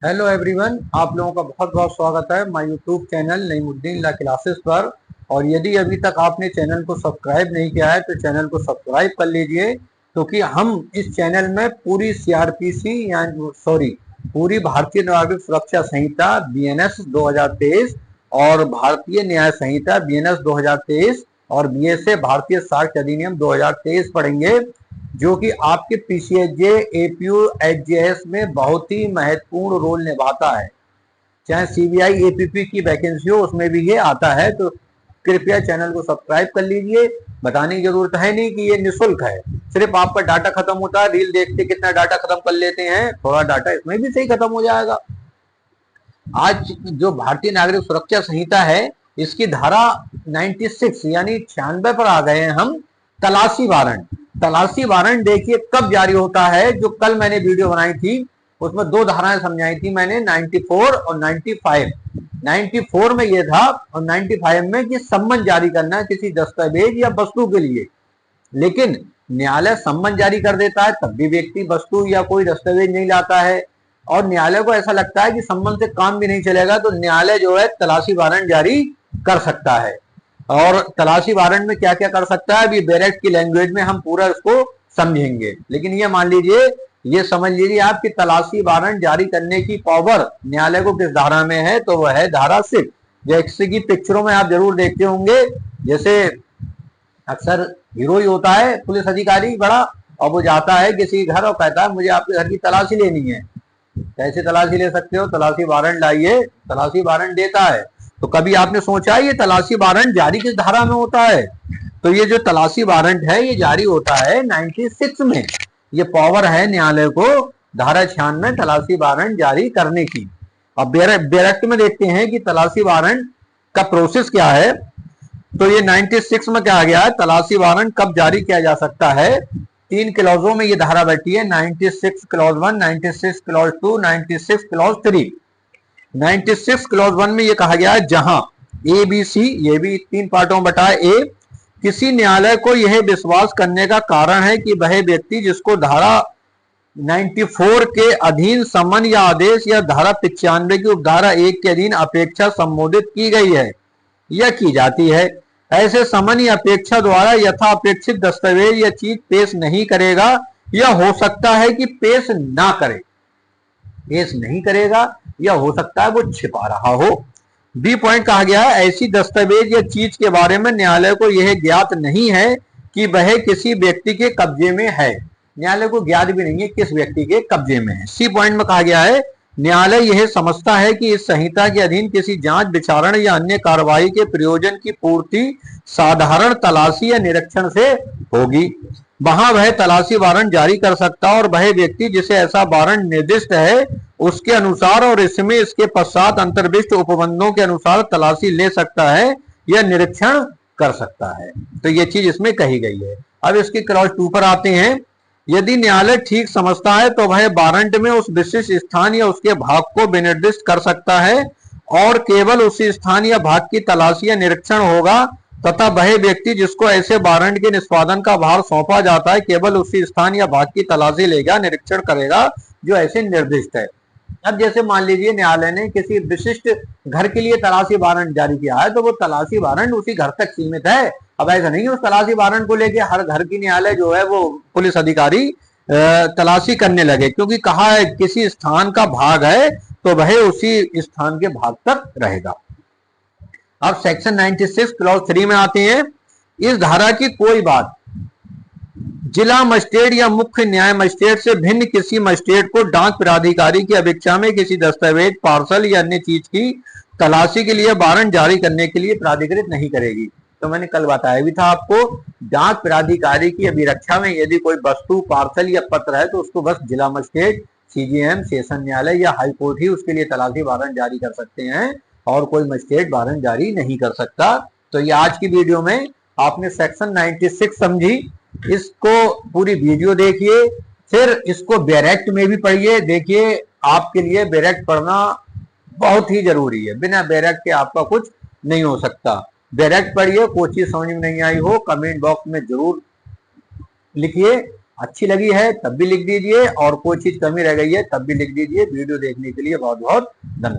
Hello everyone, आप लोगों का बहुत बहुत स्वागत है माय यूट्यूब चैनल नईमुद्दीन ला क्लासेस पर। और यदि अभी तक आपने चैनल को सब्सक्राइब नहीं किया है तो चैनल को सब्सक्राइब कर लीजिए, क्योंकि हम इस चैनल में पूरी सीआरपीसी यानी पूरी भारतीय नागरिक सुरक्षा संहिता बीएनएस 2023 और भारतीय न्याय संहिता बीएनएस 2023 और बीएसए भारतीय साक्ष्य अधिनियम 2023 पढ़ेंगे, जो कि आपके पीसीएसजे एपीयू एचजेएस में बहुत ही महत्वपूर्ण रोल निभाता है। चाहे सीबीआई एपीपी की वैकेंसी हो उसमें भी ये आता है। तो कृपया चैनल को सब्सक्राइब कर लीजिए। बताने की जरूरत है नहीं कि ये निःशुल्क है, सिर्फ आपका डाटा खत्म होता है। रील देखते कितना डाटा खत्म कर लेते हैं, थोड़ा डाटा इसमें भी सही खत्म हो जाएगा। आज जो भारतीय नागरिक सुरक्षा संहिता है, इसकी धारा 96 यानी 96 पर आ गए हैं हम। तलाशी वारंट, तलाशी वारंट देखिए कब जारी होता है। जो कल मैंने वीडियो बनाई थी उसमें दो धाराएं समझाई थी मैंने, 94 और 95। 94 में ये था और 95 में कि सम्मन जारी करना है किसी दस्तावेज या वस्तु के लिए। लेकिन न्यायालय सम्मन जारी कर देता है तब भी व्यक्ति वस्तु या कोई दस्तावेज नहीं लाता है, और न्यायालय को ऐसा लगता है कि सम्मन से काम भी नहीं चलेगा, तो न्यायालय जो है तलाशी वारंट जारी कर सकता है। और तलाशी वारंट में क्या क्या कर सकता है अभी बैरेक्ट की लैंग्वेज में हम पूरा इसको समझेंगे। लेकिन ये मान लीजिए, ये समझ लीजिए आपकी तलाशी वारंट जारी करने की पावर न्यायालय को किस धारा में है, तो वह है धारा 6। जैसे कि पिक्चरों में आप जरूर देखते होंगे, जैसे अक्सर हीरो ही होता है पुलिस अधिकारी बड़ा, और वो जाता है किसी घर और कहता है मुझे आपके घर की तलाशी लेनी है। कैसे तलाशी ले सकते हो, तलाशी वारंट लाइए, तलाशी वारंट देता है। तो कभी आपने सोचा ये तलाशी वारंट जारी किस धारा में होता है? तो ये जो तलाशी वारंट है ये जारी होता है 96 में। ये पावर है न्यायालय को धारा 96 तलाशी वारंट जारी करने की। अब बैरेक्ट में देखते हैं कि तलाशी वारंट का प्रोसेस क्या है। तो ये 96 में क्या आ गया है, तलाशी वारंट कब जारी किया जा सकता है। 3 क्लॉजों में ये धारा बैठी है, 96 क्लॉज 1, 96 क्लॉज 2, 96 क्लॉज 3। 96 क्लॉज 1 में ये कहा गया है जहां ए बी सी, ये भी 3 पार्टों में बटा है। ए, किसी न्यायालय को यह विश्वास करने का कारण है कि वह व्यक्ति जिसको धारा 94 के अधीन समन या आदेश या धारा 95 की उपधारा 1 के अधीन अपेक्षा संबोधित की गई है या की जाती है, ऐसे समन या अपेक्षा द्वारा यथा अपेक्षित दस्तावेज या चीज पेश नहीं करेगा, या हो सकता है कि पेश ना करे, पेश नहीं करेगा, या हो सकता है वो छिपा रहा हो। बी पॉइंट कहा गया है ऐसी दस्तावेज या चीज के बारे में न्यायालय को यह ज्ञात नहीं है कि वह किसी व्यक्ति के कब्जे में है। न्यायालय को ज्ञात भी नहीं है किस व्यक्ति के कब्जे में है। सी पॉइंट में कहा गया है न्यायालय यह समझता है कि इस संहिता के अधीन किसी जांच विचारण या अन्य कार्रवाई के प्रयोजन की पूर्ति साधारण तलाशी या निरीक्षण से होगी, वहां वह तलाशी वारंट जारी कर सकता और वह व्यक्ति जिसे ऐसा वारंट निर्दिष्ट है उसके अनुसार और इसमें इसके पश्चात अंतर्विष्ट उपबंधों के अनुसार तलाशी ले सकता है या निरीक्षण कर सकता है। तो ये चीज इसमें कही गई है। अब इसके क्लॉज 2 पर आते हैं। यदि न्यायालय ठीक समझता है तो वह वारंट में उस विशिष्ट स्थान या उसके भाग को विनिर्दिष्ट कर सकता है और केवल उसी स्थान या भाग की तलाशी या निरीक्षण होगा, तथा वह व्यक्ति जिसको ऐसे वारंट के निष्पादन का भार सौंपा जाता है केवल उसी स्थान या भाग की तलाशी लेगा, निरीक्षण करेगा जो ऐसे निर्दिष्ट है। अब जैसे मान लीजिए न्यायालय ने किसी विशिष्ट घर के लिए तलाशी वारंट जारी किया है, तो वो तलाशी वारंट उसी घर तक सीमित है। अब ऐसा नहीं है उस तलाशी वारंट को लेके हर घर की न्यायालय जो है वो पुलिस अधिकारी तलाशी करने लगे, क्योंकि कहा है किसी स्थान का भाग है तो वह उसी स्थान के भाग तक रहेगा। अब सेक्शन 96 क्लॉज 3 में आते हैं। इस धारा की कोई बात जिला मजिस्ट्रेट या मुख्य न्याय मजिस्ट्रेट से भिन्न किसी मजिस्ट्रेट को डाक प्राधिकारी की अपेक्षा में किसी दस्तावेज, पार्सल या अन्य चीज की तलाशी के लिए वारंट जारी करने के लिए प्राधिकृत नहीं करेगी। तो मैंने कल बताया भी था आपको, डाक प्राधिकारी की अभिरक्षा में यदि कोई वस्तु, पार्सल या पत्र है तो उसको बस जिला मजिस्ट्रेट, सीजीएम, सेशन न्यायालय या हाईकोर्ट ही उसके लिए तलाशी वारंट जारी कर सकते हैं, और कोई मजिस्ट्रेट वारंट जारी नहीं कर सकता। तो ये आज की वीडियो में आपने सेक्शन 96 समझी, इसको पूरी वीडियो देखिए, फिर इसको बैरेक्ट में भी पढ़िए। देखिए आपके लिए बैरेक्ट पढ़ना बहुत ही जरूरी है, बिना बैरेक्ट के आपका कुछ नहीं हो सकता। बैरेक्ट पढ़िए, कोई चीज समझ में नहीं आई हो कमेंट बॉक्स में जरूर लिखिए, अच्छी लगी है तब भी लिख दीजिए, और कोई चीज कमी रह गई है तब भी लिख दीजिए। वीडियो देखने के लिए बहुत बहुत धन्यवाद।